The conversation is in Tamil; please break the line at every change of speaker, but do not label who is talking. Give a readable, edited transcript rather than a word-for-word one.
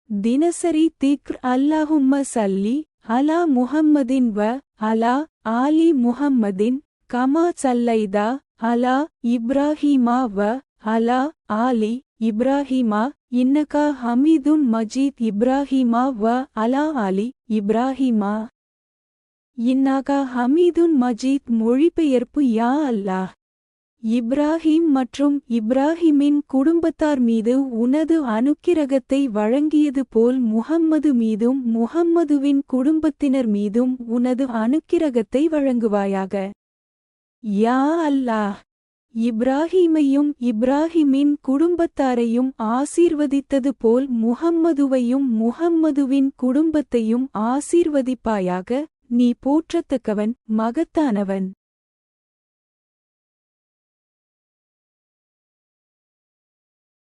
தினசரி திக்ர் அல்லாஹும்ம சல்லி அலா முஹம்மதின் வ அலா ஆலி முஹம்மதின் கமா சல்லைதா அலா இப்ராஹிமா வ அலா ஆலி இப்ராஹிமா இன்னகா ஹமீதுன் மஜீத். இப்ராஹிமா வ அலா ஆலி இப்ராஹிமா இன்னகா ஹமீதுன் மஜீத். மொழிபெயர்ப்பு யா அல்லாஹ், இப்ராஹிம் மற்றும் இப்ராஹிமின் குடும்பத்தார் மீது உனது அனுக்கிரகத்தை வழங்கியது போல் முஹம்மது மீதும் முஹம்மதுவின் குடும்பத்தினர் மீதும் உனது அனுக்கிரகத்தை வழங்குவாயாக. யா அல்லாஹ், இப்ராஹீமையும் இப்ராஹிமின் குடும்பத்தாரையும் ஆசீர்வதித்தது போல் முஹம்மதுவையும் முஹம்மதுவின் குடும்பத்தையும் ஆசீர்வதிப்பாயாக. நீ போற்றத்தக்கவன், மகத்தானவன்.